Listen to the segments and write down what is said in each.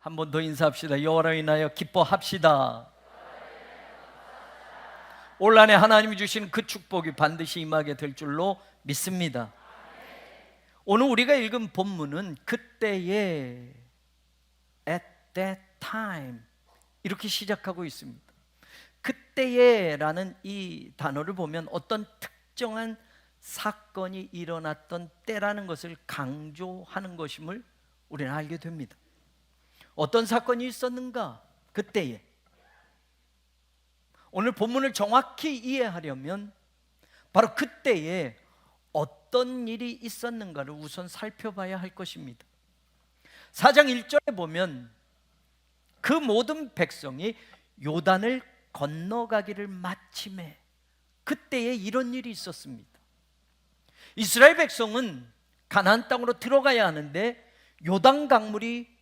한 번 더 인사합시다. 여호와로 인하여 기뻐합시다. 올 한해 하나님이 주신 그 축복이 반드시 임하게 될 줄로 믿습니다. 오늘 우리가 읽은 본문은 그때에 at that time 이렇게 시작하고 있습니다. 그때에 라는 이 단어를 보면 어떤 특정한 사건이 일어났던 때라는 것을 강조하는 것임을 우리는 알게 됩니다. 어떤 사건이 있었는가? 그때에. 오늘 본문을 정확히 이해하려면 바로 그때에 어떤 일이 있었는가를 우선 살펴봐야 할 것입니다. 4장 1절에 보면 그 모든 백성이 요단을 건너가기를 마침에 그때에 이런 일이 있었습니다. 이스라엘 백성은 가나안 땅으로 들어가야 하는데 요단 강물이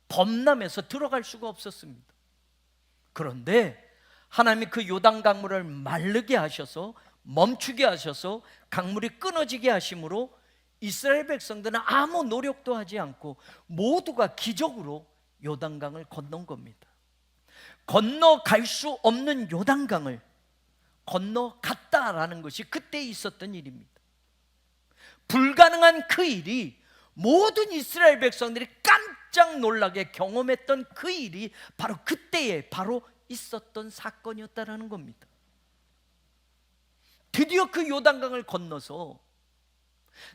범람해서 들어갈 수가 없었습니다. 그런데 하나님이 그 요단 강물을 마르게 하셔서 멈추게 하셔서 강물이 끊어지게 하심으로 이스라엘 백성들은 아무 노력도 하지 않고 모두가 기적으로 요단강을 건넌 겁니다. 건너갈 수 없는 요단강을 건너갔다라는 것이 그때 있었던 일입니다. 불가능한 그 일이 모든 이스라엘 백성들이 깜짝 놀라게 경험했던 그 일이 바로 그때에 바로 있었던 사건이었다라는 겁니다. 드디어 그 요단강을 건너서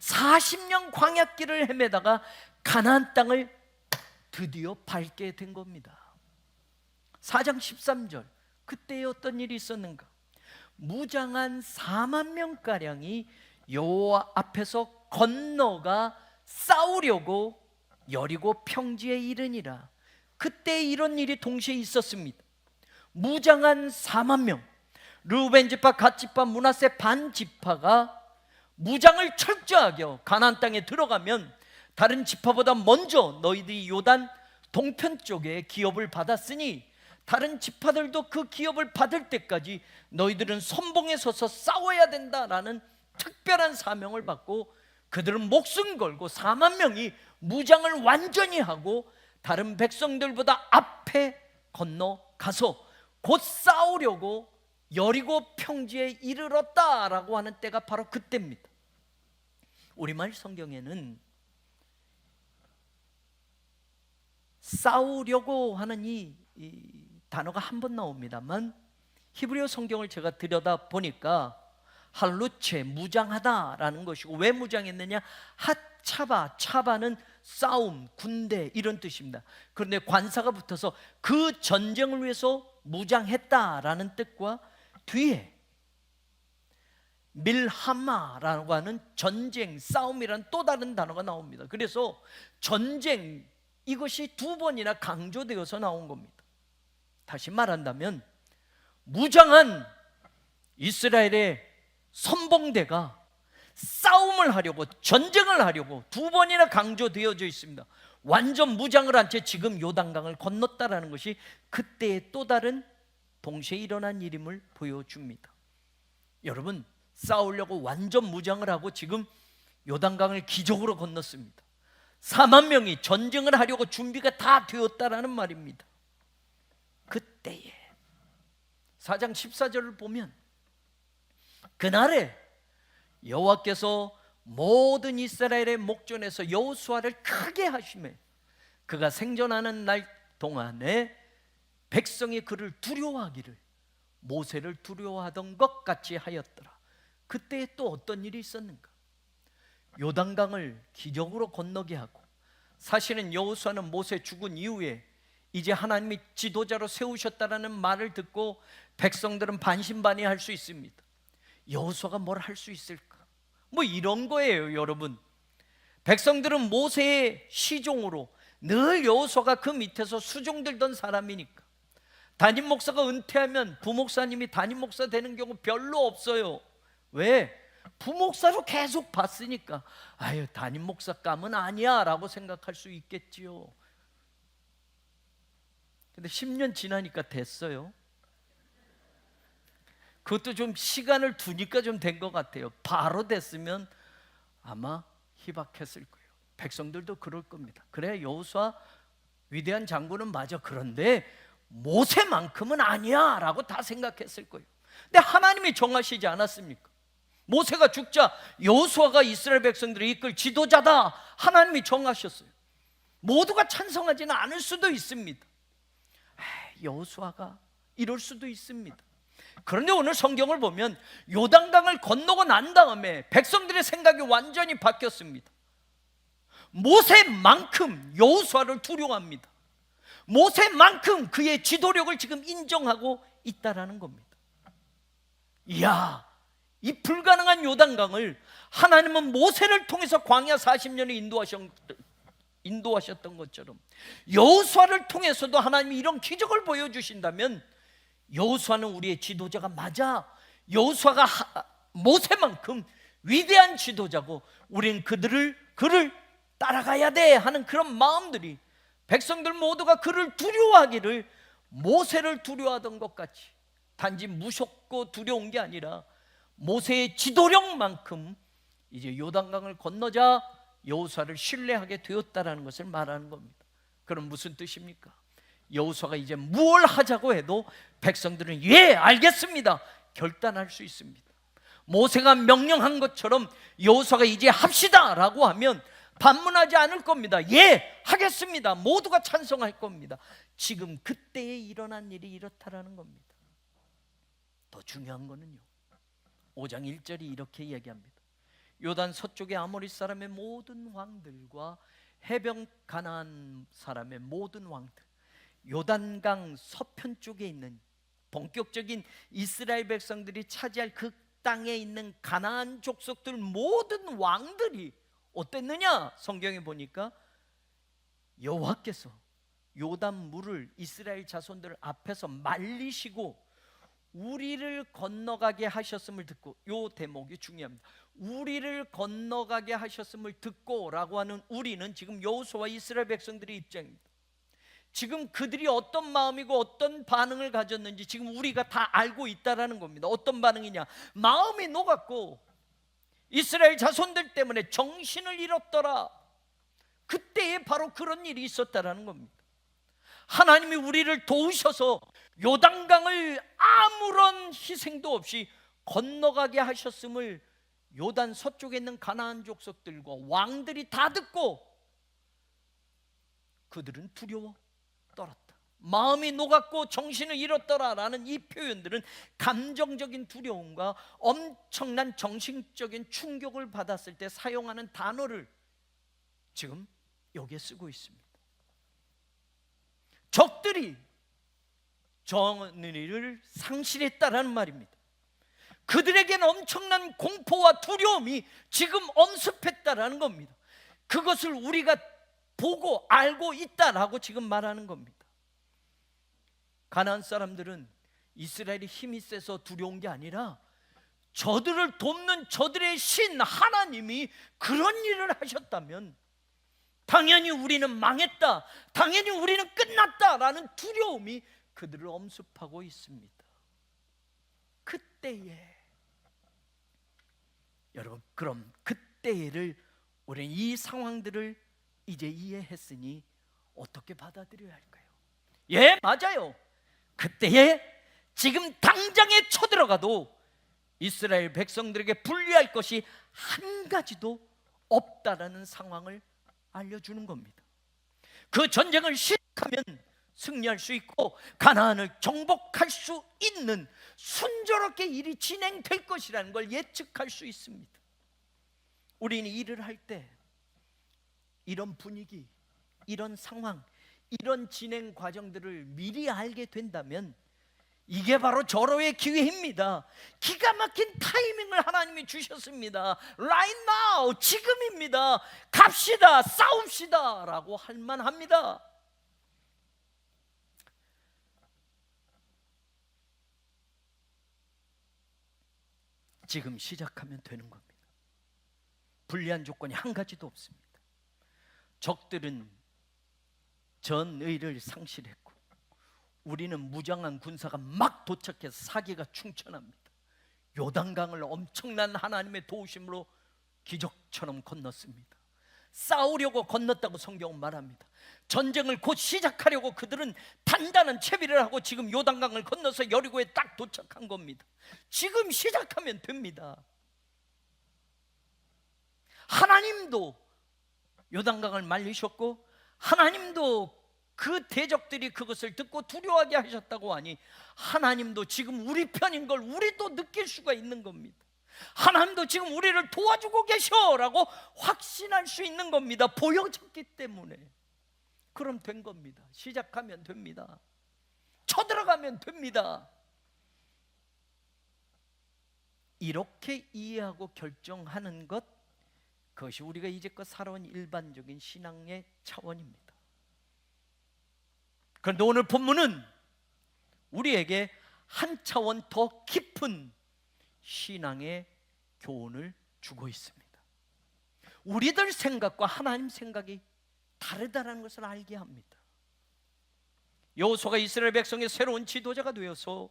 40년 광야길을 헤매다가 가나안 땅을 드디어 밟게 된 겁니다. 4장 13절 그때에 어떤 일이 있었는가? 무장한 4만 명가량이 여호와 앞에서 건너가 싸우려고 여리고 평지에 이르니라. 그때 이런 일이 동시에 있었습니다. 무장한 4만 명, 르우벤 지파, 갓 지파, 므낫세 반 지파가 무장을 철저하게 가나안 땅에 들어가면 다른 지파보다 먼저 너희들이 요단 동편 쪽에 기업을 받았으니 다른 지파들도 그 기업을 받을 때까지 너희들은 선봉에 서서 싸워야 된다라는 특별한 사명을 받고 그들은 목숨 걸고 4만 명이 무장을 완전히 하고 다른 백성들보다 앞에 건너가서 곧 싸우려고 여리고 평지에 이르렀다라고 하는 때가 바로 그때입니다. 우리말 성경에는 싸우려고 하는 이 단어가 한 번 나옵니다만 히브리어 성경을 제가 들여다 보니까 할루체, 무장하다라는 것이고, 왜 무장했느냐? 핫차바, 차바는 싸움, 군대 이런 뜻입니다. 그런데 관사가 붙어서 그 전쟁을 위해서 무장했다라는 뜻과 뒤에 밀하마라고 하는 전쟁, 싸움이라는 또 다른 단어가 나옵니다. 그래서 전쟁, 이것이 두 번이나 강조되어서 나온 겁니다. 다시 말한다면 무장한 이스라엘의 선봉대가 싸움을 하려고, 전쟁을 하려고 두 번이나 강조되어져 있습니다. 완전 무장을 한 채 지금 요단강을 건넜다라는 것이 그때의 또 다른 동시에 일어난 일임을 보여줍니다. 여러분, 싸우려고 완전 무장을 하고 지금 요단강을 기적으로 건넜습니다. 4만 명이 전쟁을 하려고 준비가 다 되었다라는 말입니다. 그때에 4장 14절을 보면 그날에 여호와께서 모든 이스라엘의 목전에서 여호수아를 크게 하시매 그가 생존하는 날 동안에 백성이 그를 두려워하기를 모세를 두려워하던 것 같이 하였더라. 그때 또 어떤 일이 있었는가? 요단강을 기적으로 건너게 하고, 사실은 여호수아는 모세 죽은 이후에 이제 하나님이 지도자로 세우셨다라는 말을 듣고 백성들은 반신반의할 수 있습니다. 여호수아가 뭘 할 수 있을까? 뭐 이런 거예요, 여러분. 백성들은 모세의 시종으로 늘 여호수아가 그 밑에서 수종들던 사람이니까 담임 목사가 은퇴하면 부목사님이 담임 목사 되는 경우 별로 없어요. 왜? 부목사로 계속 봤으니까 아유, 담임 목사감은 아니야 라고 생각할 수 있겠지요. 근데 10년 지나니까 됐어요. 그것도 좀 시간을 두니까 좀 된 것 같아요. 바로 됐으면 아마 희박했을 거예요. 백성들도 그럴 겁니다. 그래, 여호수아 위대한 장군은 맞아. 그런데 모세만큼은 아니야 라고 다 생각했을 거예요. 근데 하나님이 정하시지 않았습니까? 모세가 죽자 여호수아가 이스라엘 백성들을 이끌 지도자다, 하나님이 정하셨어요. 모두가 찬성하지는 않을 수도 있습니다. 여호수아가 이럴 수도 있습니다. 그런데 오늘 성경을 보면 요단강을 건너고 난 다음에 백성들의 생각이 완전히 바뀌었습니다. 모세만큼 여호수아를 두려워합니다. 모세만큼 그의 지도력을 지금 인정하고 있다라는 겁니다. 이야, 이 불가능한 요단강을 하나님은 모세를 통해서 광야 40년을 인도하셨던 것처럼 여호수아를 통해서도 하나님이 이런 기적을 보여주신다면 여호수아는 우리의 지도자가 맞아. 여호수아가 모세만큼 위대한 지도자고 우리는 그를 따라가야 돼 하는 그런 마음들이, 백성들 모두가 그를 두려워하기를 모세를 두려워하던 것 같이 단지 무섭고 두려운 게 아니라 모세의 지도력만큼 이제 요단강을 건너자 여호수아를 신뢰하게 되었다라는 것을 말하는 겁니다. 그럼 무슨 뜻입니까? 여호수아가 이제 무엇을 하자고 해도 백성들은 예, 알겠습니다 결단할 수 있습니다. 모세가 명령한 것처럼 여호수아가 이제 합시다 라고 하면 반문하지 않을 겁니다. 예, 하겠습니다. 모두가 찬성할 겁니다. 지금 그때에 일어난 일이 이렇다라는 겁니다. 더 중요한 거는요, 5장 1절이 이렇게 얘기합니다. 요단 서쪽의 아모리 사람의 모든 왕들과 해변 가나안 사람의 모든 왕들, 요단강 서편 쪽에 있는 본격적인 이스라엘 백성들이 차지할 그 땅에 있는 가나안 족속들 모든 왕들이 어땠느냐? 성경에 보니까 여호와께서 요단 물을 이스라엘 자손들 앞에서 말리시고 우리를 건너가게 하셨음을 듣고, 요 대목이 중요합니다. 우리를 건너가게 하셨음을 듣고 라고 하는 우리는 지금 여호수아와 이스라엘 백성들의 입장입니다. 지금 그들이 어떤 마음이고 어떤 반응을 가졌는지 지금 우리가 다 알고 있다라는 겁니다. 어떤 반응이냐? 마음이 녹았고 이스라엘 자손들 때문에 정신을 잃었더라. 그때에 바로 그런 일이 있었다라는 겁니다. 하나님이 우리를 도우셔서 요단강을 아무런 희생도 없이 건너가게 하셨음을 요단 서쪽에 있는 가나안 족속들과 왕들이 다 듣고 그들은 두려워 떨었다. 마음이 녹았고 정신을 잃었더라라는 이 표현들은 감정적인 두려움과 엄청난 정신적인 충격을 받았을 때 사용하는 단어를 지금 여기에 쓰고 있습니다. 적들이 정의를 상실했다라는 말입니다. 그들에게는 엄청난 공포와 두려움이 지금 엄습했다라는 겁니다. 그것을 우리가 보고 알고 있다라고 지금 말하는 겁니다. 가나안 사람들은 이스라엘이 힘이 세서 두려운 게 아니라 저들을 돕는 저들의 신 하나님이 그런 일을 하셨다면 당연히 우리는 망했다, 당연히 우리는 끝났다라는 두려움이 그들을 엄습하고 있습니다. 그때에 여러분, 그럼 그때를 우리는 이 상황들을 이제 이해했으니 어떻게 받아들여야 할까요? 예, 맞아요. 그때에 지금 당장에 쳐들어가도 이스라엘 백성들에게 불리할 것이 한 가지도 없다라는 상황을 알려주는 겁니다. 그 전쟁을 시작하면 승리할 수 있고 가나안을 정복할 수 있는 순조롭게 일이 진행될 것이라는 걸 예측할 수 있습니다. 우리는 일을 할 때 이런 분위기, 이런 상황, 이런 진행 과정들을 미리 알게 된다면 이게 바로 절호의 기회입니다. 기가 막힌 타이밍을 하나님이 주셨습니다. Right now, 지금입니다. 갑시다, 싸웁시다 라고 할 만합니다. 지금 시작하면 되는 겁니다. 불리한 조건이 한 가지도 없습니다. 적들은 전의를 상실했고 우리는 무장한 군사가 막 도착해서 사기가 충천합니다. 요단강을 엄청난 하나님의 도우심으로 기적처럼 건넜습니다. 싸우려고 건넜다고 성경은 말합니다. 전쟁을 곧 시작하려고 그들은 단단한 채비를 하고 지금 요단강을 건너서 여리고에 딱 도착한 겁니다. 지금 시작하면 됩니다. 하나님도 요단강을 말리셨고 하나님도 그 대적들이 그것을 듣고 두려워하게 하셨다고 하니 하나님도 지금 우리 편인 걸 우리도 느낄 수가 있는 겁니다. 하나님도 지금 우리를 도와주고 계셔라고 확신할 수 있는 겁니다. 보여졌기 때문에. 그럼 된 겁니다. 시작하면 됩니다. 쳐들어가면 됩니다. 이렇게 이해하고 결정하는 것, 그것이 우리가 이제껏 살아온 일반적인 신앙의 차원입니다. 그런데 오늘 본문은 우리에게 한 차원 더 깊은 신앙의 교훈을 주고 있습니다. 우리들 생각과 하나님 생각이 다르다는 것을 알게 합니다. 여호수아가 이스라엘 백성의 새로운 지도자가 되어서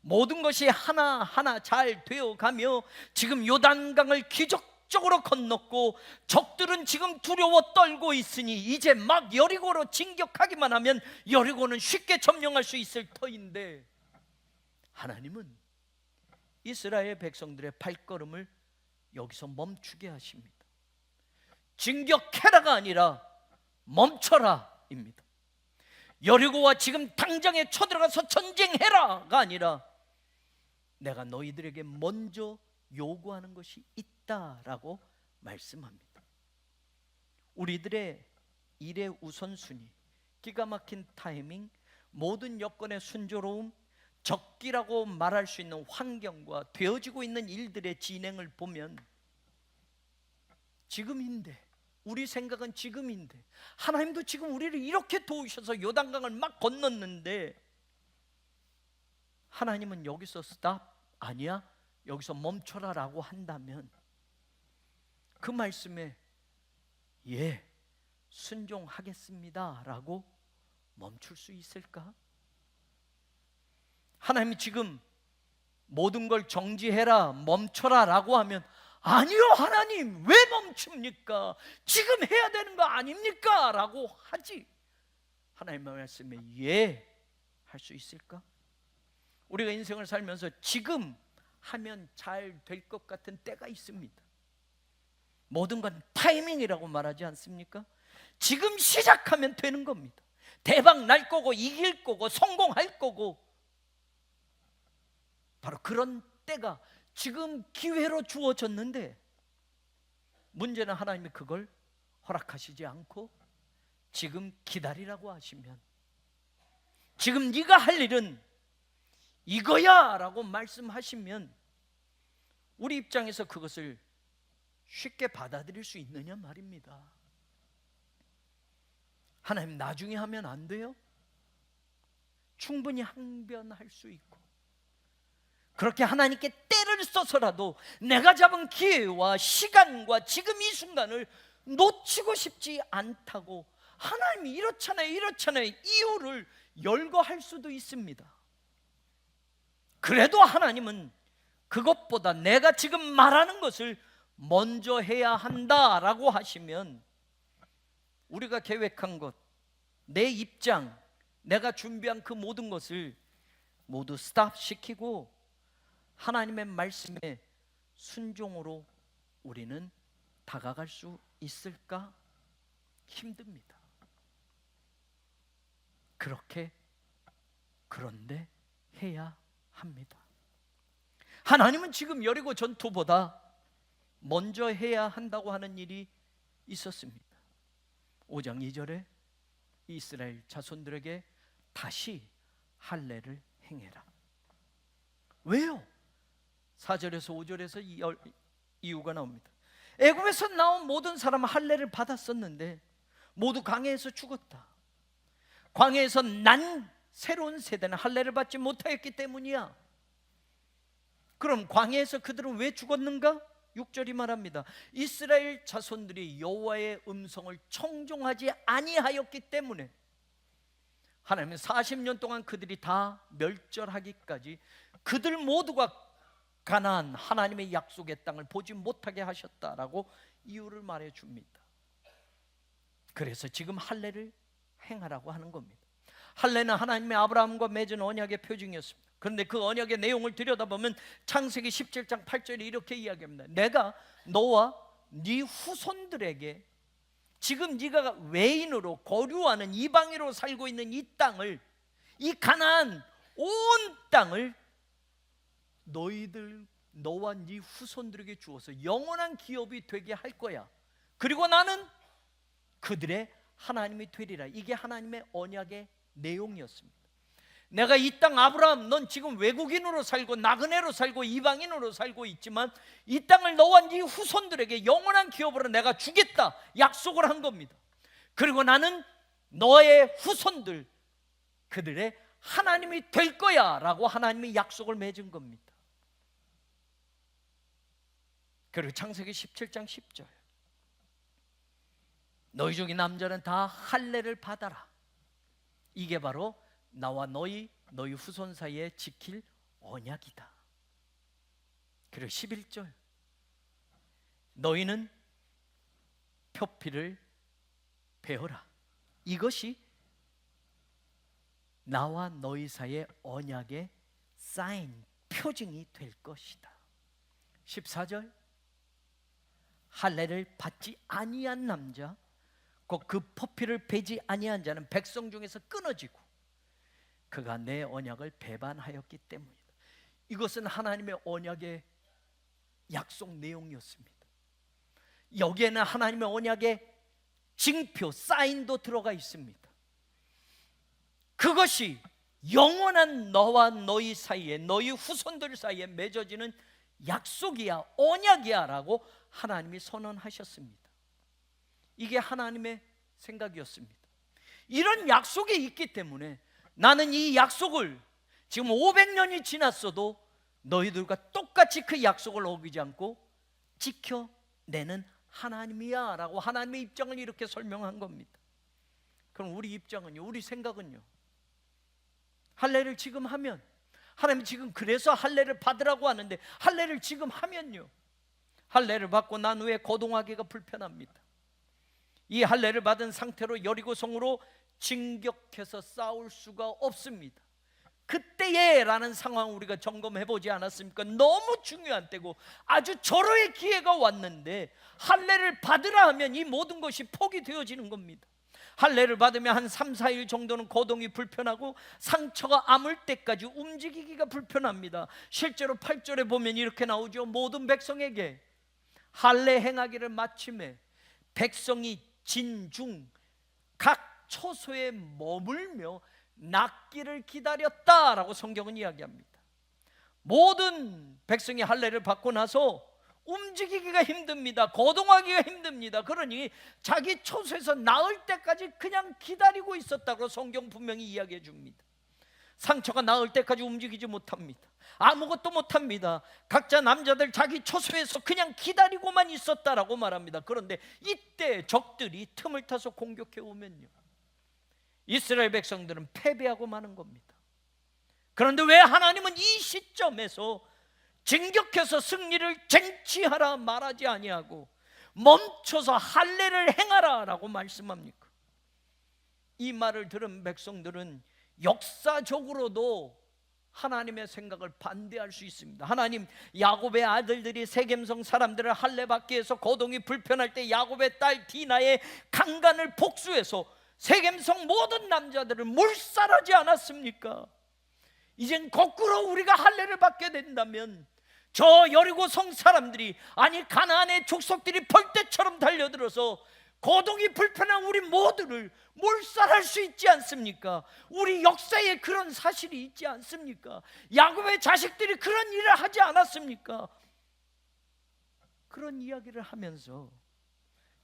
모든 것이 하나하나 잘 되어가며 지금 요단강을 기적적으로 건넜고 적들은 지금 두려워 떨고 있으니 이제 막 여리고로 진격하기만 하면 여리고는 쉽게 점령할 수 있을 터인데, 하나님은 이스라엘 백성들의 발걸음을 여기서 멈추게 하십니다. 진격해라가 아니라 멈춰라입니다. 여리고와 지금 당장에 쳐들어가서 전쟁해라가 아니라 내가 너희들에게 먼저 요구하는 것이 있다라고 말씀합니다. 우리들의 일의 우선순위, 기가 막힌 타이밍, 모든 여건의 순조로움, 적기라고 말할 수 있는 환경과 되어지고 있는 일들의 진행을 보면 지금인데, 우리 생각은 지금인데 하나님도 지금 우리를 이렇게 도우셔서 요단강을 막 건넜는데 하나님은 여기서 스탑, 아니야 여기서 멈춰라 라고 한다면 그 말씀에 예 순종하겠습니다 라고 멈출 수 있을까? 하나님이 지금 모든 걸 정지해라, 멈춰라 라고 하면 아니요 하나님 왜 멈춥니까? 지금 해야 되는 거 아닙니까? 라고 하지. 하나님의 말씀에 예 할 수 있을까? 우리가 인생을 살면서 지금 하면 잘 될 것 같은 때가 있습니다. 모든 건 타이밍이라고 말하지 않습니까? 지금 시작하면 되는 겁니다. 대박 날 거고 이길 거고 성공할 거고 바로 그런 때가 지금 기회로 주어졌는데 문제는 하나님이 그걸 허락하시지 않고 지금 기다리라고 하시면 지금 네가 할 일은 이거야 라고 말씀하시면 우리 입장에서 그것을 쉽게 받아들일 수 있느냐 말입니다. 하나님 나중에 하면 안 돼요? 충분히 항변할 수 있고 그렇게 하나님께 때를 써서라도 내가 잡은 기회와 시간과 지금 이 순간을 놓치고 싶지 않다고 하나님이 이렇잖아요 이유를 열거할 수도 있습니다. 그래도 하나님은 그것보다 내가 지금 말하는 것을 먼저 해야 한다라고 하시면 우리가 계획한 것, 내 입장, 내가 준비한 그 모든 것을 모두 스탑시키고 하나님의 말씀에 순종으로 우리는 다가갈 수 있을까? 힘듭니다. 그런데 해야 합니다. 하나님은 지금 여리고 전투보다 먼저 해야 한다고 하는 일이 있었습니다. 5장 2절에 이스라엘 자손들에게 다시 할례를 행해라. 왜요? 4절에서 5절에서 이유가 나옵니다. 애굽에서 나온 모든 사람은 할례를 받았었는데 모두 광야에서 죽었다. 광야에서 난 새로운 세대는 할례를 받지 못하였기 때문이야. 그럼 광야에서 그들은 왜 죽었는가? 6절이 말합니다. 이스라엘 자손들이 여호와의 음성을 청종하지 아니하였기 때문에 하나님은 40년 동안 그들이 다 멸절하기까지 그들 모두가 가나안 하나님의 약속의 땅을 보지 못하게 하셨다라고 이유를 말해 줍니다. 그래서 지금 할례를 행하라고 하는 겁니다. 할례는 하나님의 아브라함과 맺은 언약의 표징이었습니다. 그런데 그 언약의 내용을 들여다보면 창세기 17장 8절에 이렇게 이야기합니다. 내가 너와 네 후손들에게 지금 네가 외인으로 거류하는 이방인으로 살고 있는 이 땅을, 이 가나안 온 땅을 너와 네 후손들에게 주어서 영원한 기업이 되게 할 거야. 그리고 나는 그들의 하나님이 되리라. 이게 하나님의 언약의 내용이었습니다. 내가 이 땅 아브라함, 넌 지금 외국인으로 살고 나그네로 살고 이방인으로 살고 있지만 이 땅을 너와 네 후손들에게 영원한 기업으로 내가 주겠다 약속을 한 겁니다. 그리고 나는 너의 후손들 그들의 하나님이 될 거야 라고 하나님이 약속을 맺은 겁니다. 그리고 창세기 17장 10절, 너희 중에 남자는 다 할례를 받아라. 이게 바로 나와 너희 후손 사이에 지킬 언약이다. 그리고 11절, 너희는 표피를 베어라. 이것이 나와 너희 사이의 언약의 사인, 표징이 될 것이다. 14절, 할례를 받지 아니한 남자, 그 포피를 베지 아니한 자는 백성 중에서 끊어지고 그가 내 언약을 배반하였기 때문이다. 이것은 하나님의 언약의 약속 내용이었습니다. 여기에는 하나님의 언약의 징표, 사인도 들어가 있습니다. 그것이 영원한 너와 너희 사이에, 너희 후손들 사이에 맺어지는 약속이야, 언약이야 라고 하나님이 선언하셨습니다. 이게 하나님의 생각이었습니다. 이런 약속이 있기 때문에 나는 이 약속을 지금 500년이 지났어도 너희들과 똑같이 그 약속을 어기지 않고 지켜내는 하나님이야 라고 하나님의 입장을 이렇게 설명한 겁니다. 그럼 우리 입장은요, 우리 생각은요, 할례를 지금 하면, 하나님이 지금 그래서 할례를 받으라고 하는데 할례를 지금 하면요, 할례를 받고 난 후에 거동하기가 불편합니다. 이 할례를 받은 상태로 여리고성으로 진격해서 싸울 수가 없습니다. 그때에 라는 상황 우리가 점검해 보지 않았습니까? 너무 중요한 때고 아주 절호의 기회가 왔는데 할례를 받으라 하면 이 모든 것이 포기되어지는 겁니다. 할례를 받으면 한 3, 4일 정도는 거동이 불편하고 상처가 아물 때까지 움직이기가 불편합니다. 실제로 8절에 보면 이렇게 나오죠. 모든 백성에게 할례 행하기를 마침에 백성이 진중 각 처소에 머물며 낫기를 기다렸다라고 성경은 이야기합니다. 모든 백성이 할례를 받고 나서 움직이기가 힘듭니다. 거동하기가 힘듭니다. 그러니 자기 처소에서 나을 때까지 그냥 기다리고 있었다고 성경 분명히 이야기해 줍니다. 상처가 나을 때까지 움직이지 못합니다. 아무것도 못합니다. 각자 남자들 자기 처소에서 그냥 기다리고만 있었다라고 말합니다. 그런데 이때 적들이 틈을 타서 공격해 오면요, 이스라엘 백성들은 패배하고 마는 겁니다. 그런데 왜 하나님은 이 시점에서 진격해서 승리를 쟁취하라 말하지 아니하고 멈춰서 할례를 행하라 라고 말씀합니까? 이 말을 들은 백성들은 역사적으로도 하나님의 생각을 반대할 수 있습니다. 하나님, 야곱의 아들들이 세겜성 사람들을 할례 받기 위해서 거동이 불편할 때 야곱의 딸 디나의 강간을 복수해서 세겜성 모든 남자들을 몰살하지 않았습니까? 이젠 거꾸로 우리가 할례를 받게 된다면 저 여리고성 사람들이, 아니 가나안의 족속들이 벌떼처럼 달려들어서 거동이 불편한 우리 모두를 몰살할 수 있지 않습니까? 우리 역사에 그런 사실이 있지 않습니까? 야곱의 자식들이 그런 일을 하지 않았습니까? 그런 이야기를 하면서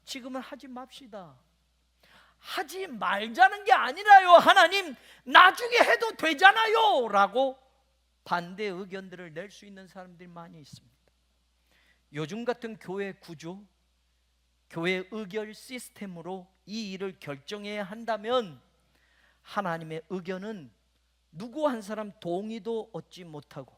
지금은 하지 맙시다, 하지 말자는 게 아니라요, 하나님 나중에 해도 되잖아요 라고 반대 의견들을 낼 수 있는 사람들이 많이 있습니다. 요즘 같은 교회 구조, 교회 의결 시스템으로 이 일을 결정해야 한다면 하나님의 의견은 누구 한 사람 동의도 얻지 못하고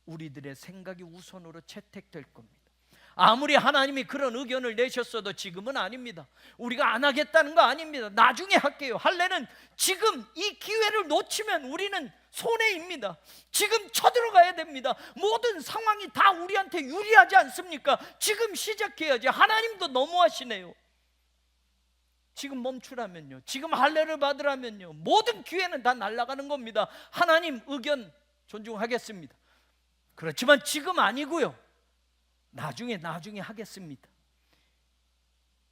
우리들의 생각이 우선으로 채택될 겁니다. 아무리 하나님이 그런 의견을 내셨어도 지금은 아닙니다. 우리가 안 하겠다는 거 아닙니다. 나중에 할게요. 할례는 지금 이 기회를 놓치면 우리는 손해입니다. 지금 쳐들어가야 됩니다. 모든 상황이 다 우리한테 유리하지 않습니까? 지금 시작해야지. 하나님도 너무하시네요. 지금 멈추라면요, 지금 할례를 받으라면요, 모든 기회는 다 날아가는 겁니다. 하나님 의견 존중하겠습니다. 그렇지만 지금 아니고요, 나중에 하겠습니다.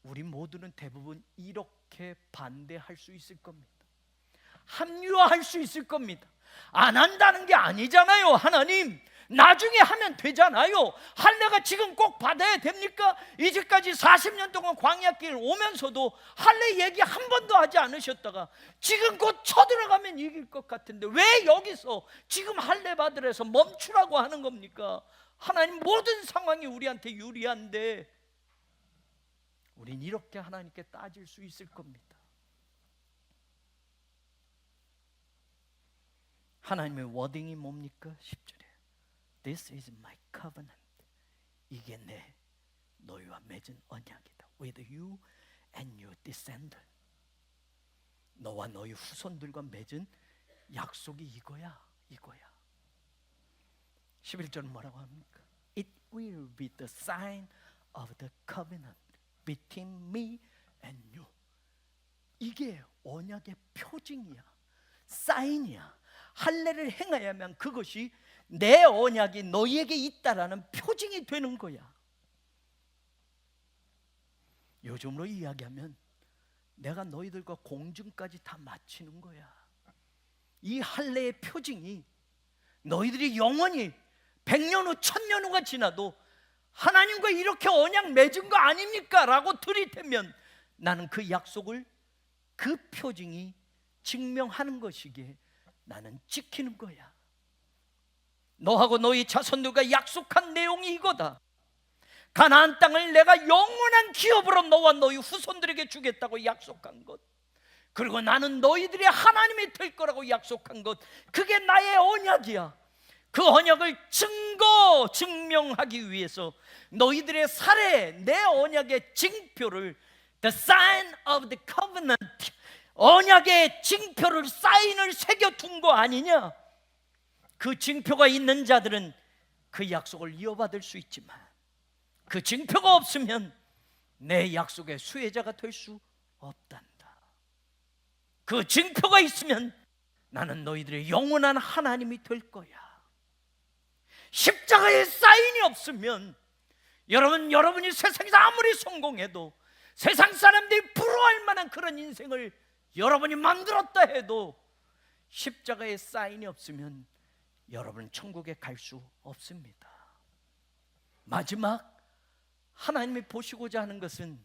우리 모두는 대부분 이렇게 반대할 수 있을 겁니다. 합리화할 수 있을 겁니다. 안 한다는 게 아니잖아요. 하나님, 나중에 하면 되잖아요. 할례가 지금 꼭 받아야 됩니까? 이제까지 40년 동안 광야길 오면서도 할례 얘기 한 번도 하지 않으셨다가 지금 곧 쳐들어가면 이길 것 같은데 왜 여기서 지금 할례 받으래서 멈추라고 하는 겁니까? 하나님, 모든 상황이 우리한테 유리한데 우린 이렇게 하나님께 따질 수 있을 겁니다. 하나님의 워딩이 뭡니까? 10절에 This is my covenant. 이게 내 너희와 맺은 언약이다. With you and your descendant. 너와 너희 후손들과 맺은 약속이 이거야. 11절은 뭐라고 합니까? It will be the sign of the covenant between me and you. 이게 언약의 표징이야, 사인이야. 할례를 행하야만 그것이 내 언약이 너희에게 있다라는 표징이 되는 거야. 요즘으로 이야기하면 내가 너희들과 공증까지 다 마치는 거야. 이 할례의 표징이 너희들이 영원히 100년 후 1000년 후가 지나도 하나님과 이렇게 언약 맺은 거 아닙니까? 라고 들이대면 나는 그 약속을, 그 표징이 증명하는 것이기에 나는 지키는 거야. 너하고 너희 자손들과 약속한 내용이 이거다. 가나안 땅을 내가 영원한 기업으로 너와 너희 후손들에게 주겠다고 약속한 것, 그리고 나는 너희들의 하나님이 될 거라고 약속한 것, 그게 나의 언약이야. 그 언약을 증명하기 위해서 너희들의 살에 내 언약의 징표를, The sign of the covenant, 언약의 징표를, 사인을 새겨둔 거 아니냐? 그 징표가 있는 자들은 그 약속을 이어받을 수 있지만 그 징표가 없으면 내 약속의 수혜자가 될 수 없단다. 그 징표가 있으면 나는 너희들의 영원한 하나님이 될 거야. 십자가의 사인이 없으면 여러분이 세상에서 아무리 성공해도, 세상 사람들이 부러워할 만한 그런 인생을 여러분이 만들었다 해도 십자가의 사인이 없으면 여러분은 천국에 갈 수 없습니다. 마지막 하나님이 보시고자 하는 것은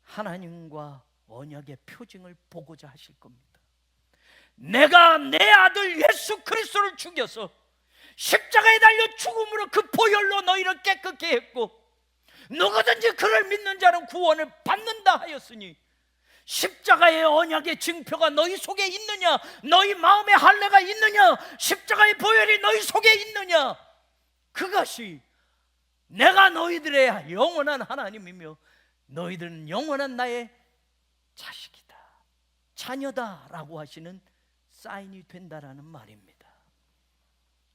하나님과 언약의 표징을 보고자 하실 겁니다. 내가 내 아들 예수 그리스도를 죽여서 십자가에 달려 죽음으로 그 보혈로 너희를 깨끗게 했고 누구든지 그를 믿는 자는 구원을 받는다 하였으니 십자가의 언약의 증표가 너희 속에 있느냐? 너희 마음에 할례가 있느냐? 십자가의 보혈이 너희 속에 있느냐? 그것이 내가 너희들의 영원한 하나님이며 너희들은 영원한 나의 자식이다, 자녀다라고 하시는 사인이 된다라는 말입니다.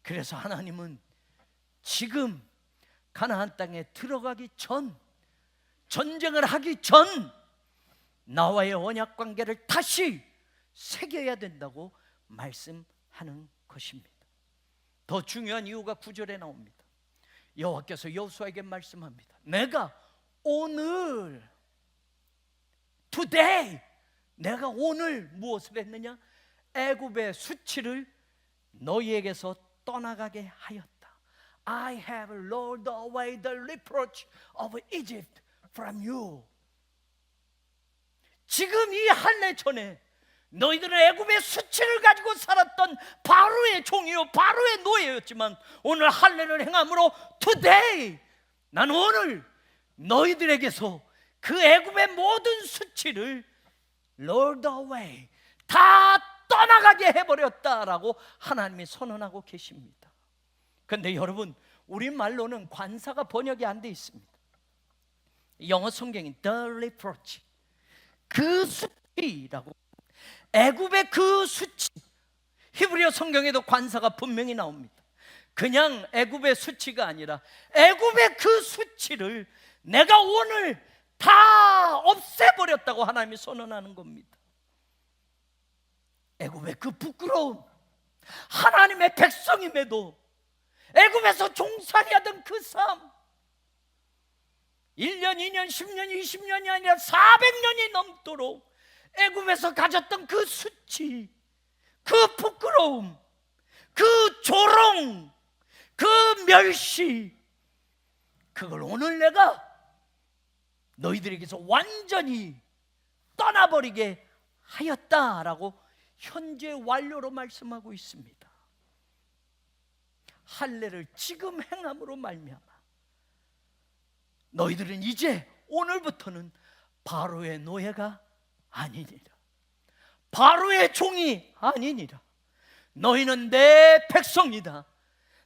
그래서 하나님은 지금 가나안 땅에 들어가기 전, 전쟁을 하기 전 나와의 언약 관계를 다시 새겨야 된다고 말씀하는 것입니다. 더 중요한 이유가 9절에 나옵니다. 여호와께서 여호수아에게 말씀합니다. 내가 오늘, today, 내가 오늘 무엇을 했느냐? 애굽의 수치를 너희에게서 떠나가게 하였다. I have rolled away the reproach of Egypt from you. 지금 이 할례 전에 너희들은 애굽의 수치를 가지고 살았던 바로의 종이요, 바로의 노예였지만 오늘 할례를 행함으로 today, 나는 오늘 너희들에게서 그 애굽의 모든 수치를 rolled away, 다 떠나가게 해버렸다라고 하나님이 선언하고 계십니다. 그런데 여러분, 우리말로는 관사가 번역이 안 돼 있습니다. 영어 성경인 the reproach, 그 수치라고, 애굽의 그 수치. 히브리어 성경에도 관사가 분명히 나옵니다. 그냥 애굽의 수치가 아니라 애굽의 그 수치를 내가 오늘 다 없애버렸다고 하나님이 선언하는 겁니다. 애굽의 그 부끄러움, 하나님의 백성임에도 애굽에서 종살이하던 그 삶, 1년, 2년, 10년, 20년이 아니라 400년이 넘도록 애굽에서 가졌던 그 수치, 그 부끄러움, 그 조롱, 그 멸시, 그걸 오늘 내가 너희들에게서 완전히 떠나버리게 하였다라고 현재 완료로 말씀하고 있습니다. 할례를 지금 행함으로 말미암아 너희들은 이제 오늘부터는 바로의 노예가 아니니라, 바로의 종이 아니니라. 너희는 내 백성이다.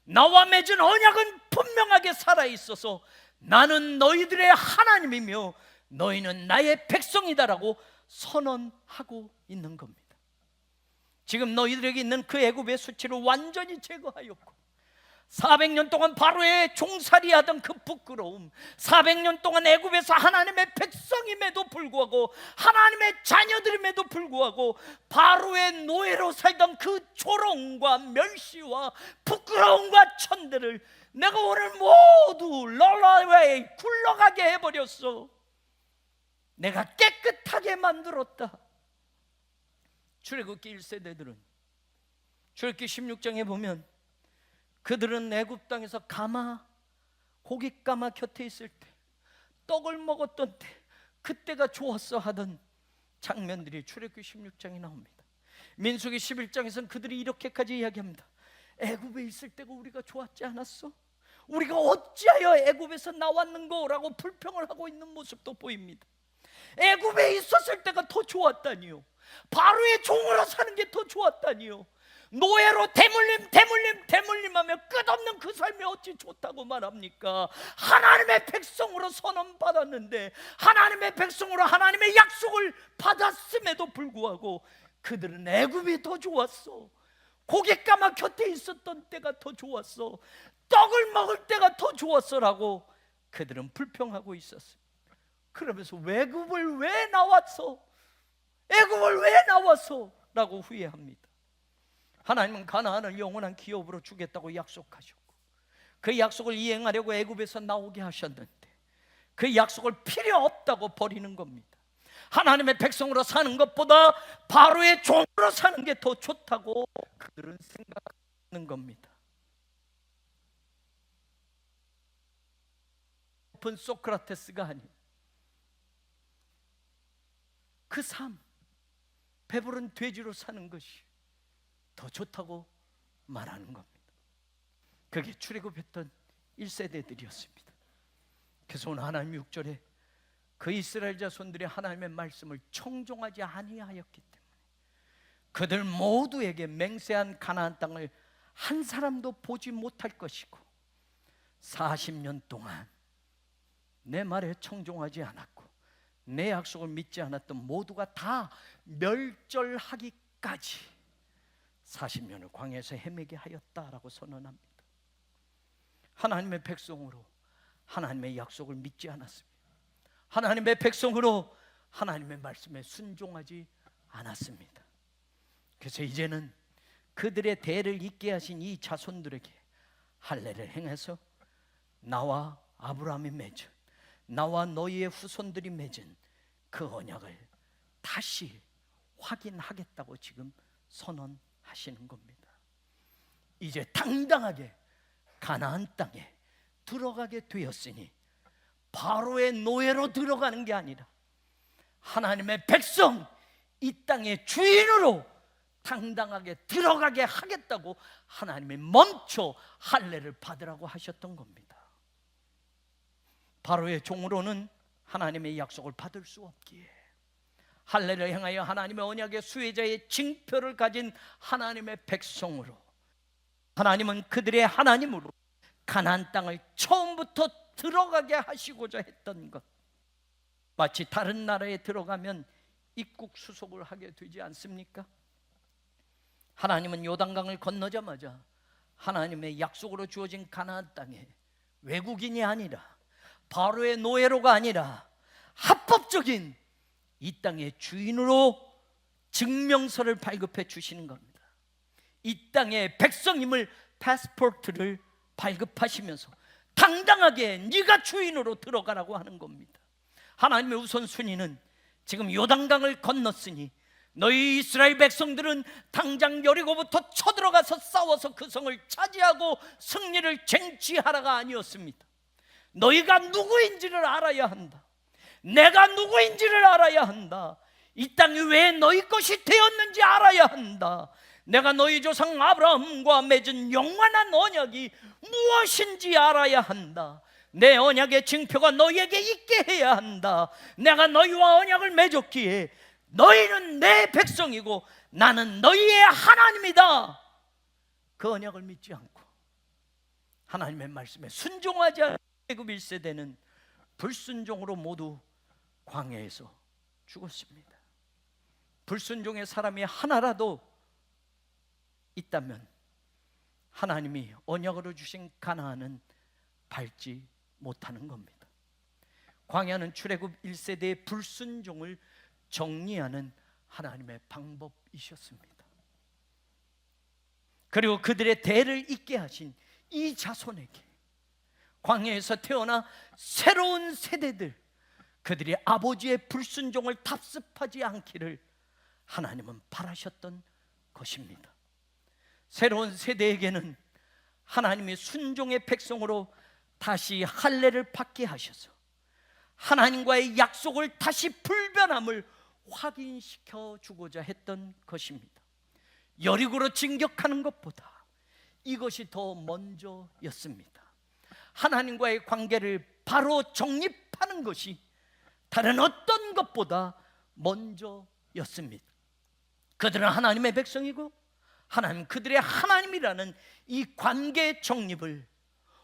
나와 맺은 언약은 분명하게 살아있어서 나는 너희들의 하나님이며 너희는 나의 백성이다라고 선언하고 있는 겁니다. 지금 너희들에게 있는 그 애굽의 수치를 완전히 제거하였고, 400년 동안 바로의 종살이하던 그 부끄러움, 400년 동안 애굽에서 하나님의 백성임에도 불구하고, 하나님의 자녀들임에도 불구하고 바로의 노예로 살던 그 조롱과 멸시와 부끄러움과 천대를 내가 오늘 모두 롤러웨이 굴러가게 해버렸어. 내가 깨끗하게 만들었다. 출애굽기 1세대들은 출애굽기 16장에 보면 그들은 애굽 땅에서 고깃가마 곁에 있을 때, 떡을 먹었던 때, 그때가 좋았어 하던 장면들이 출애굽기 16장에 나옵니다. 민수기 11장에서는 그들이 이렇게까지 이야기합니다. 애굽에 있을 때가 우리가 좋았지 않았어? 우리가 어찌하여 애굽에서 나왔는고라고 불평을 하고 있는 모습도 보입니다. 애굽에 있었을 때가 더 좋았다니요, 바로의 종으로 사는 게 더 좋았다니요, 노예로 대물림하며 끝없는 그 삶이 어찌 좋다고 말합니까? 하나님의 백성으로 선언받았는데, 하나님의 백성으로 하나님의 약속을 받았음에도 불구하고 그들은 애굽이 더 좋았어. 고깃가마 곁에 있었던 때가 더 좋았어. 떡을 먹을 때가 더 좋았어라고 그들은 불평하고 있었어요. 그러면서 애굽을 왜 나왔어? 애굽을 왜 나왔어? 라고 후회합니다. 하나님은 가나안을 영원한 기업으로 주겠다고 약속하셨고, 그 약속을 이행하려고 애굽에서 나오게 하셨는데 그 약속을 필요 없다고 버리는 겁니다. 하나님의 백성으로 사는 것보다 바로의 종으로 사는 게 더 좋다고 그들은 생각하는 겁니다. 높은 소크라테스가 아닌 그 삶, 배부른 돼지로 사는 것이 더 좋다고 말하는 겁니다. 그게 출애굽했던 1세대들이었습니다. 그래서 오늘 하나님 6절에 그 이스라엘 자손들이 하나님의 말씀을 청종하지 아니하였기 때문에 그들 모두에게 맹세한 가나안 땅을 한 사람도 보지 못할 것이고, 40년 동안 내 말에 청종하지 않았고 내 약속을 믿지 않았던 모두가 다 멸절하기까지 40년을 광야에서 헤매게 하였다라고 선언합니다. 하나님의 백성으로 하나님의 약속을 믿지 않았습니다. 하나님의 백성으로 하나님의 말씀에 순종하지 않았습니다. 그래서 이제는 그들의 대를 잇게 하신 이 자손들에게 할례를 행해서 나와 아브라함이 맺은, 나와 너희의 후손들이 맺은 그 언약을 다시 확인하겠다고 지금 선언하시는 겁니다. 이제 당당하게 가나안 땅에 들어가게 되었으니 바로의 노예로 들어가는 게 아니라 하나님의 백성, 이 땅의 주인으로 당당하게 들어가게 하겠다고 하나님이 먼저 할례를 받으라고 하셨던 겁니다. 바로의 종으로는 하나님의 약속을 받을 수 없기에 할례를 행하여 하나님의 언약의 수혜자의 징표를 가진 하나님의 백성으로, 하나님은 그들의 하나님으로 가나안 땅을 처음부터 들어가게 하시고자 했던 것, 마치 다른 나라에 들어가면 입국 수속을 하게 되지 않습니까? 하나님은 요단강을 건너자마자 하나님의 약속으로 주어진 가나안 땅에 외국인이 아니라 바로의 노예로가 아니라 합법적인 이 땅의 주인으로 증명서를 발급해 주시는 겁니다. 이 땅의 백성임을 패스포트를 발급하시면서 당당하게 네가 주인으로 들어가라고 하는 겁니다. 하나님의 우선순위는 지금 요단강을 건넜으니 너희 이스라엘 백성들은 당장 여리고부터 쳐들어가서 싸워서 그 성을 차지하고 승리를 쟁취하라가 아니었습니다. 너희가 누구인지를 알아야 한다. 내가 누구인지를 알아야 한다. 이 땅이 왜 너희 것이 되었는지 알아야 한다. 내가 너희 조상 아브라함과 맺은 영원한 언약이 무엇인지 알아야 한다. 내 언약의 징표가 너희에게 있게 해야 한다. 내가 너희와 언약을 맺었기에 너희는 내 백성이고 나는 너희의 하나님이다. 그 언약을 믿지 않고 하나님의 말씀에 순종하지 않은 애굽 1세대는 불순종으로 모두 광야에서 죽었습니다. 불순종의 사람이 하나라도 있다면 하나님이 언약으로 주신 가나안은 밟지 못하는 겁니다. 광야는 출애굽 1세대의 불순종을 정리하는 하나님의 방법이셨습니다. 그리고 그들의 대를 잇게 하신 이 자손에게 광야에서 태어나 새로운 세대들, 그들이 아버지의 불순종을 답습하지 않기를 하나님은 바라셨던 것입니다. 새로운 세대에게는 하나님이 순종의 백성으로 다시 할례를 받게 하셔서 하나님과의 약속을 다시 불변함을 확인시켜 주고자 했던 것입니다. 여리고로 진격하는 것보다 이것이 더 먼저였습니다. 하나님과의 관계를 바로 정립하는 것이 다른 어떤 것보다 먼저였습니다. 그들은 하나님의 백성이고 하나님 그들의 하나님이라는 이 관계 정립을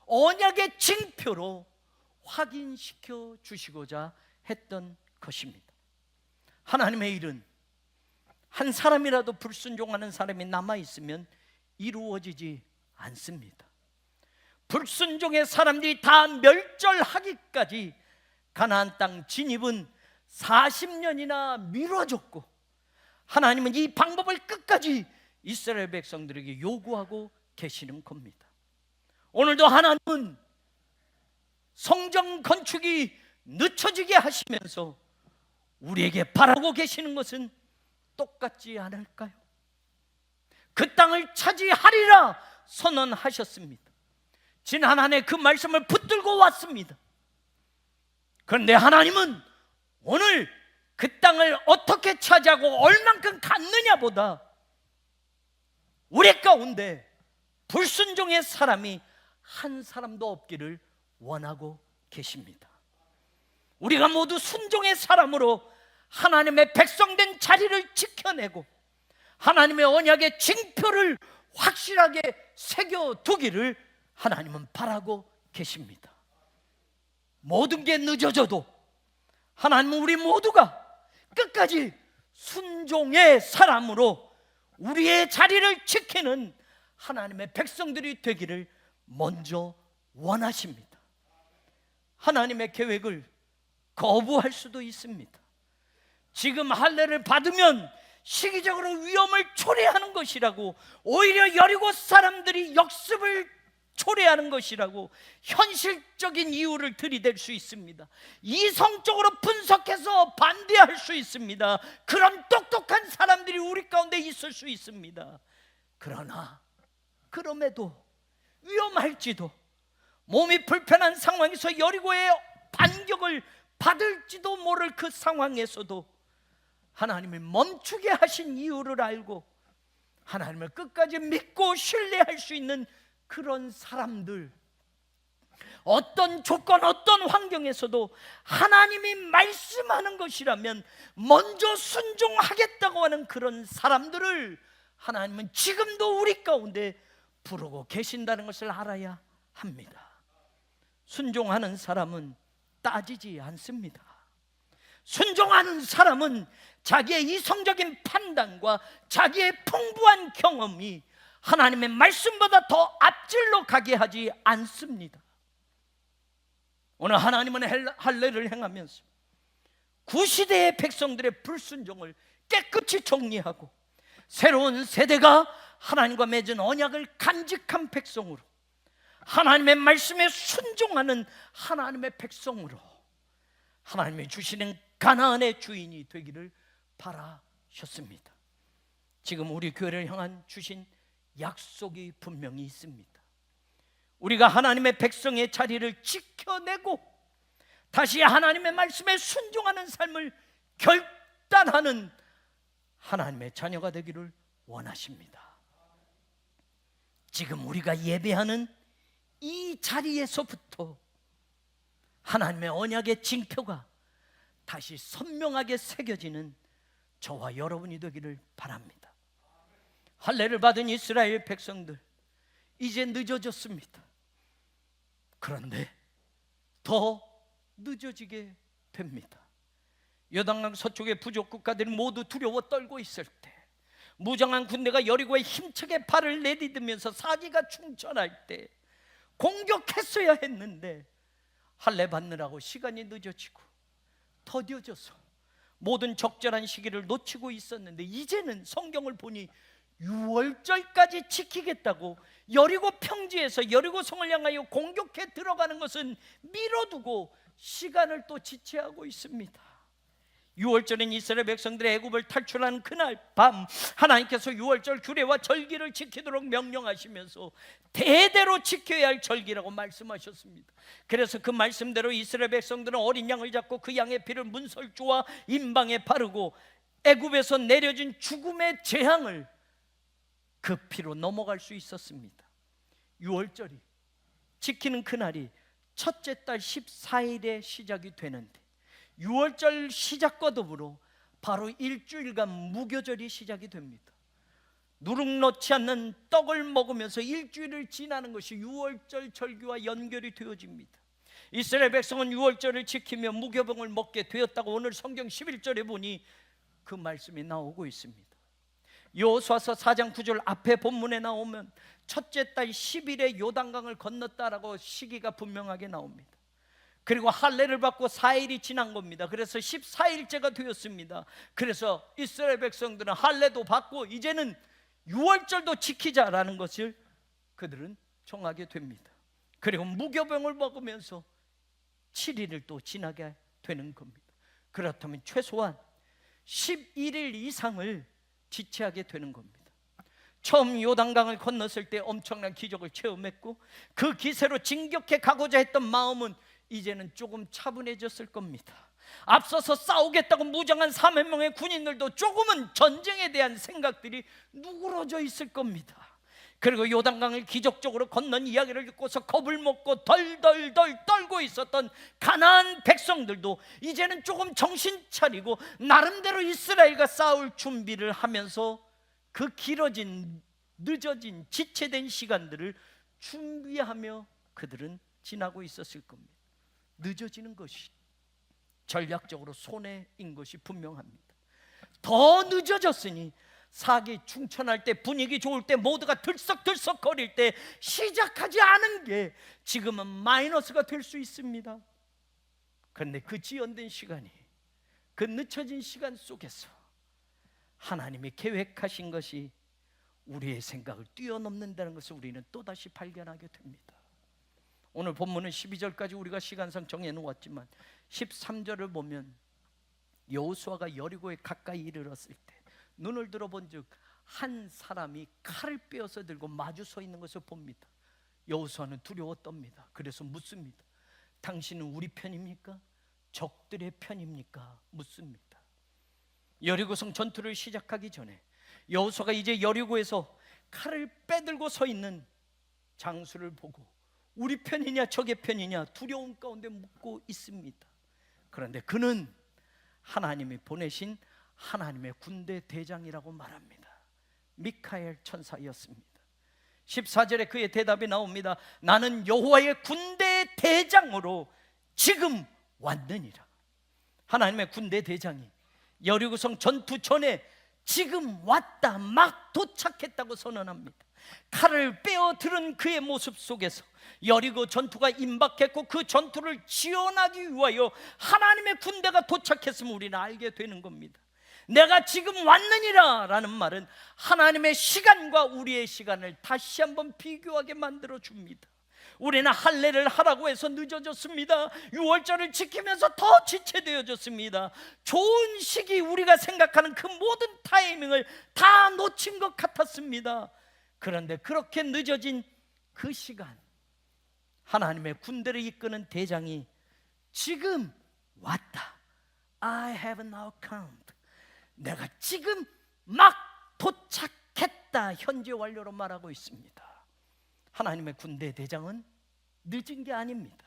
언약의 징표로 확인시켜 주시고자 했던 것입니다. 하나님의 일은 한 사람이라도 불순종하는 사람이 남아있으면 이루어지지 않습니다. 불순종의 사람들이 다 멸절하기까지 가나안 땅 진입은 40년이나 미뤄졌고 하나님은 이 방법을 끝까지 이스라엘 백성들에게 요구하고 계시는 겁니다. 오늘도 하나님은 성전 건축이 늦춰지게 하시면서 우리에게 바라고 계시는 것은 똑같지 않을까요? 그 땅을 차지하리라 선언하셨습니다. 지난 한 해 그 말씀을 붙들고 왔습니다. 그런데 하나님은 오늘 그 땅을 어떻게 차지하고 얼만큼 갖느냐보다 우리 가운데 불순종의 사람이 한 사람도 없기를 원하고 계십니다. 우리가 모두 순종의 사람으로 하나님의 백성된 자리를 지켜내고 하나님의 언약의 징표를 확실하게 새겨두기를 하나님은 바라고 계십니다. 모든 게 늦어져도 하나님은 우리 모두가 끝까지 순종의 사람으로 우리의 자리를 지키는 하나님의 백성들이 되기를 먼저 원하십니다. 하나님의 계획을 거부할 수도 있습니다. 지금 할례를 받으면 시기적으로 위험을 초래하는 것이라고, 오히려 여리고 사람들이 역습을 초래하는 것이라고 현실적인 이유를 들이댈 수 있습니다. 이성적으로 분석해서 반대할 수 있습니다. 그런 똑똑한 사람들이 우리 가운데 있을 수 있습니다. 그러나 그럼에도 위험할지도, 몸이 불편한 상황에서 여리고의 반격을 받을지도 모를 그 상황에서도 하나님이 멈추게 하신 이유를 알고 하나님을 끝까지 믿고 신뢰할 수 있는 그런 사람들, 어떤 조건 어떤 환경에서도 하나님이 말씀하는 것이라면 먼저 순종하겠다고 하는 그런 사람들을 하나님은 지금도 우리 가운데 부르고 계신다는 것을 알아야 합니다. 순종하는 사람은 따지지 않습니다. 순종하는 사람은 자기의 이성적인 판단과 자기의 풍부한 경험이 하나님의 말씀보다 더 앞질러 가게 하지 않습니다. 오늘 하나님은 할례를 행하면서 구시대의 백성들의 불순종을 깨끗이 정리하고 새로운 세대가 하나님과 맺은 언약을 간직한 백성으로, 하나님의 말씀에 순종하는 하나님의 백성으로 하나님이 주시는 가나안의 주인이 되기를 바라셨습니다. 지금 우리 교회를 향한 주신 약속이 분명히 있습니다. 우리가 하나님의 백성의 자리를 지켜내고 다시 하나님의 말씀에 순종하는 삶을 결단하는 하나님의 자녀가 되기를 원하십니다. 지금 우리가 예배하는 이 자리에서부터 하나님의 언약의 징표가 다시 선명하게 새겨지는 저와 여러분이 되기를 바랍니다. 할례를 받은 이스라엘 백성들, 이제 늦어졌습니다. 그런데 더 늦어지게 됩니다. 요단강 서쪽의 부족 국가들이 모두 두려워 떨고 있을 때, 무장한 군대가 여리고에 힘차게 발을 내디디면서 사기가 충천할 때 공격했어야 했는데 할례 받느라고 시간이 늦어지고 더뎌져서 모든 적절한 시기를 놓치고 있었는데, 이제는 성경을 보니 6월절까지 지키겠다고 여리고 평지에서 여리고 성을 향하여 공격해 들어가는 것은 미뤄두고 시간을 또 지체하고 있습니다. 6월절인 이스라엘 백성들의 애굽을 탈출한 그날 밤, 하나님께서 6월절 규례와 절기를 지키도록 명령하시면서 대대로 지켜야 할 절기라고 말씀하셨습니다. 그래서 그 말씀대로 이스라엘 백성들은 어린 양을 잡고 그 양의 피를 문설주와 임방에 바르고 애굽에서 내려진 죽음의 재앙을 그 피로 넘어갈 수 있었습니다. 6월절이 지키는 그날이 첫째 달 14일에 시작이 되는데, 6월절 시작과 더불어 바로 일주일간 무교절이 시작이 됩니다. 누룩 넣지 않는 떡을 먹으면서 일주일을 지나는 것이 6월절 절기와 연결이 되어집니다. 이스라엘 백성은 6월절을 지키며 무교병을 먹게 되었다고 오늘 성경 11절에 보니 그 말씀이 나오고 있습니다. 여호수아서 4장 9절 앞에 본문에 나오면 첫째 달 10일에 요단강을 건넜다라고 시기가 분명하게 나옵니다. 그리고 할례를 받고 4일이 지난 겁니다. 그래서 14일째가 되었습니다. 그래서 이스라엘 백성들은 할례도 받고 이제는 6월절도 지키자라는 것을 그들은 정하게 됩니다. 그리고 무교병을 먹으면서 7일을 또 지나게 되는 겁니다. 그렇다면 최소한 11일 이상을 지체하게 되는 겁니다. 처음 요단강을 건넜을 때 엄청난 기적을 체험했고 그 기세로 진격해 가고자 했던 마음은 이제는 조금 차분해졌을 겁니다. 앞서서 싸우겠다고 무장한 3만 명의 군인들도 조금은 전쟁에 대한 생각들이 누그러져 있을 겁니다. 그리고 요단강을 기적적으로 건넌 이야기를 듣고서 겁을 먹고 덜덜덜 떨고 있었던 가나안 백성들도 이제는 조금 정신 차리고 나름대로 이스라엘과 싸울 준비를 하면서 그 길어진, 늦어진, 지체된 시간들을 준비하며 그들은 지나고 있었을 겁니다. 늦어지는 것이 전략적으로 손해인 것이 분명합니다. 더 늦어졌으니 사기 충천할 때, 분위기 좋을 때, 모두가 들썩들썩 거릴 때 시작하지 않은 게 지금은 마이너스가 될 수 있습니다. 그런데 그 지연된 시간이, 그 늦춰진 시간 속에서 하나님이 계획하신 것이 우리의 생각을 뛰어넘는다는 것을 우리는 또다시 발견하게 됩니다. 오늘 본문은 12절까지 우리가 시간상 정해놓았지만 13절을 보면 여호수아가 여리고에 가까이 이르렀을 때 눈을 들어본 즉 한 사람이 칼을 빼어서 들고 마주 서 있는 것을 봅니다. 여호수아는 두려워 떱니다. 그래서 묻습니다. 당신은 우리 편입니까? 적들의 편입니까? 묻습니다. 여리고성 전투를 시작하기 전에 여호수아가 이제 여리고에서 칼을 빼들고 서 있는 장수를 보고 우리 편이냐 적의 편이냐 두려움 가운데 묻고 있습니다. 그런데 그는 하나님이 보내신 하나님의 군대 대장이라고 말합니다. 미카엘 천사였습니다. 14절에 그의 대답이 나옵니다. 나는 여호와의 군대 대장으로 지금 왔느니라. 하나님의 군대 대장이 여리고성 전투 전에 지금 왔다, 막 도착했다고 선언합니다. 칼을 빼어 들은 그의 모습 속에서 여리고 전투가 임박했고 그 전투를 지원하기 위하여 하나님의 군대가 도착했음을 우리는 알게 되는 겁니다. 내가 지금 왔느니라 라는 말은 하나님의 시간과 우리의 시간을 다시 한번 비교하게 만들어 줍니다. 우리는 할례를 하라고 해서 늦어졌습니다. 유월절을 지키면서 더 지체되어졌습니다. 좋은 시기, 우리가 생각하는 그 모든 타이밍을 다 놓친 것 같았습니다. 그런데 그렇게 늦어진 그 시간, 하나님의 군대를 이끄는 대장이 지금 왔다. I have now come. 내가 지금 막 도착했다. 현재 완료로 말하고 있습니다. 하나님의 군대 대장은 늦은 게 아닙니다.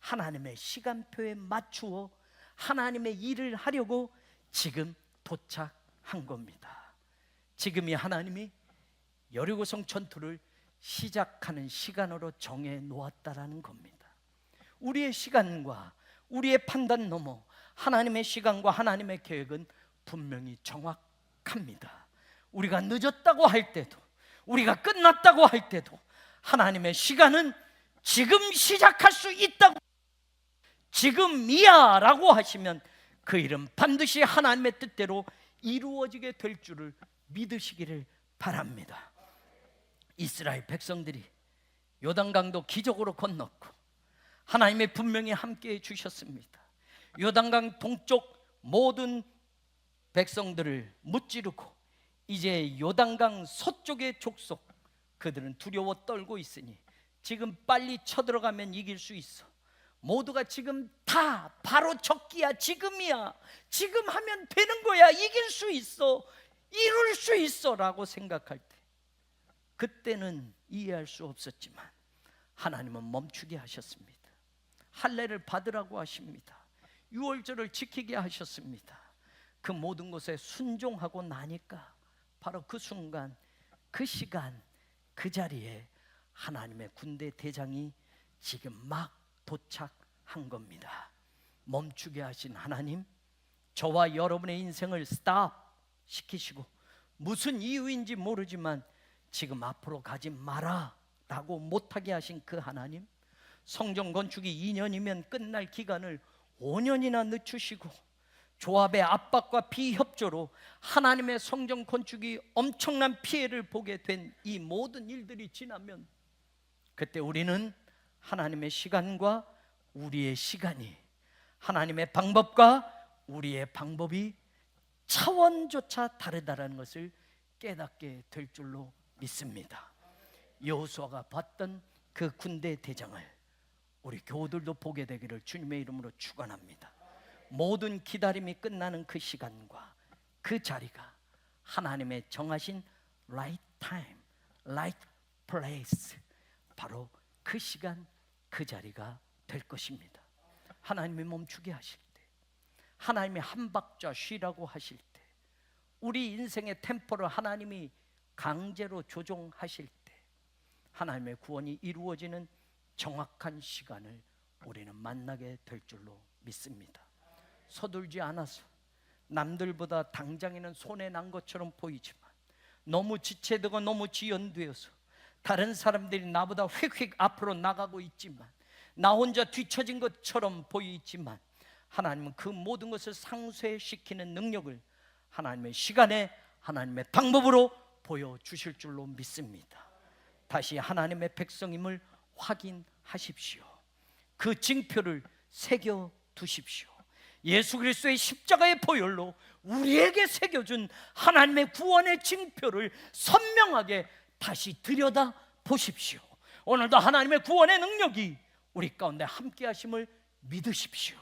하나님의 시간표에 맞추어 하나님의 일을 하려고 지금 도착한 겁니다. 지금이 하나님이 여리고성 전투를 시작하는 시간으로 정해 놓았다라는 겁니다. 우리의 시간과 우리의 판단 넘어 하나님의 시간과 하나님의 계획은 분명히 정확합니다. 우리가 늦었다고 할 때도, 우리가 끝났다고 할 때도 하나님의 시간은 지금 시작할 수 있다고, 지금이야 라고 하시면 그 일은 반드시 하나님의 뜻대로 이루어지게 될 줄을 믿으시기를 바랍니다. 이스라엘 백성들이 요단강도 기적으로 건넜고 하나님의 분명히 함께해 주셨습니다. 요단강 동쪽 모든 백성들을 무찌르고 이제 요단강 서쪽의 족속, 그들은 두려워 떨고 있으니 지금 빨리 쳐들어가면 이길 수 있어. 모두가 지금 다 바로 적기야, 지금이야, 지금 하면 되는 거야, 이길 수 있어, 이룰 수 있어 라고 생각할 때, 그때는 이해할 수 없었지만 하나님은 멈추게 하셨습니다. 할례를 받으라고 하십니다. 유월절을 지키게 하셨습니다. 그 모든 것에 순종하고 나니까 바로 그 순간, 그 시간, 그 자리에 하나님의 군대 대장이 지금 막 도착한 겁니다. 멈추게 하신 하나님, 저와 여러분의 인생을 스탑 시키시고 무슨 이유인지 모르지만 지금 앞으로 가지 마라 라고 못하게 하신 그 하나님, 성전 건축이 2년이면 끝날 기간을 5년이나 늦추시고 조합의 압박과 비협조로 하나님의 성전 건축이 엄청난 피해를 보게 된 이 모든 일들이 지나면, 그때 우리는 하나님의 시간과 우리의 시간이, 하나님의 방법과 우리의 방법이 차원조차 다르다는 것을 깨닫게 될 줄로 믿습니다. 여호수아가 봤던 그 군대 대장을 우리 교우들도 보게 되기를 주님의 이름으로 축원합니다. 모든 기다림이 끝나는 그 시간과 그 자리가 하나님의 정하신 right time, right place, 바로 그 시간, 그 자리가 될 것입니다. 하나님이 멈추게 하실 때, 하나님이 한 박자 쉬라고 하실 때, 우리 인생의 템포를 하나님이 강제로 조종하실 때 하나님의 구원이 이루어지는 정확한 시간을 우리는 만나게 될 줄로 믿습니다. 서둘지 않아서 남들보다 당장에는 손해 난 것처럼 보이지만, 너무 지체되고 너무 지연되어서 다른 사람들이 나보다 휙휙 앞으로 나가고 있지만 나 혼자 뒤처진 것처럼 보이지만, 하나님은 그 모든 것을 상쇄시키는 능력을 하나님의 시간에 하나님의 방법으로 보여주실 줄로 믿습니다. 다시 하나님의 백성임을 확인하십시오. 그 징표를 새겨두십시오. 예수 그리스도의 십자가의 보혈로 우리에게 새겨준 하나님의 구원의 징표를 선명하게 다시 들여다 보십시오. 오늘도 하나님의 구원의 능력이 우리 가운데 함께 하심을 믿으십시오.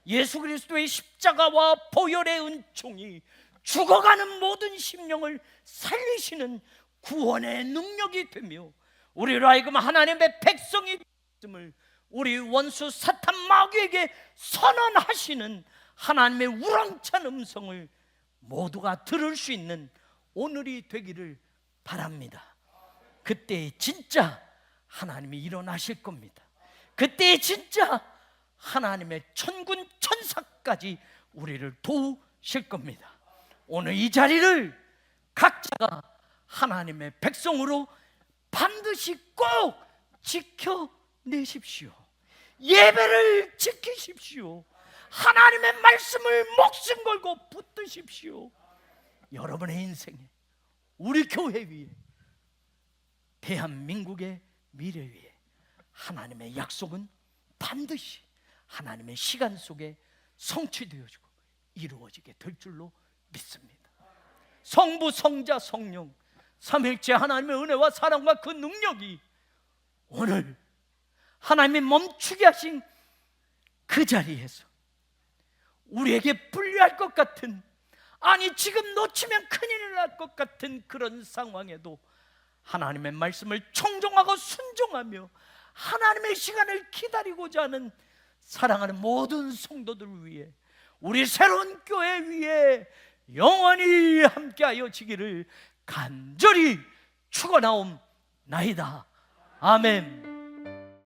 예수 그리스도의 십자가와 보혈의 은총이 죽어가는 모든 심령을 살리시는 구원의 능력이 되며 우리로 하여금 하나님의 백성이 되었음을 우리 원수 사탄 마귀에게 선언하시는 하나님의 우렁찬 음성을 모두가 들을 수 있는 오늘이 되기를 바랍니다. 그때 진짜 하나님이 일어나실 겁니다. 그때 진짜 하나님의 천군 천사 끝까지 우리를 도우실 겁니다. 오늘 이 자리를 각자가 하나님의 백성으로 반드시 꼭 지켜내십시오. 예배를 지키십시오. 하나님의 말씀을 목숨 걸고 붙드십시오. 여러분의 인생에, 우리 교회 위에, 대한민국의 미래 위에 하나님의 약속은 반드시 하나님의 시간 속에 성취되어지고 이루어지게 될 줄로 믿습니다. 성부, 성자, 성령 삼위일체 하나님의 은혜와 사랑과 그 능력이 오늘 하나님이 멈추게 하신 그 자리에서 우리에게 불리할 것 같은, 아니 지금 놓치면 큰일 날 것 같은 그런 상황에도 하나님의 말씀을 청종하고 순종하며 하나님의 시간을 기다리고자 하는 사랑하는 모든 성도들 위해, 우리 새로운 교회 위에 영원히 함께하여 지기를 간절히 축원하옵나이다. 아멘.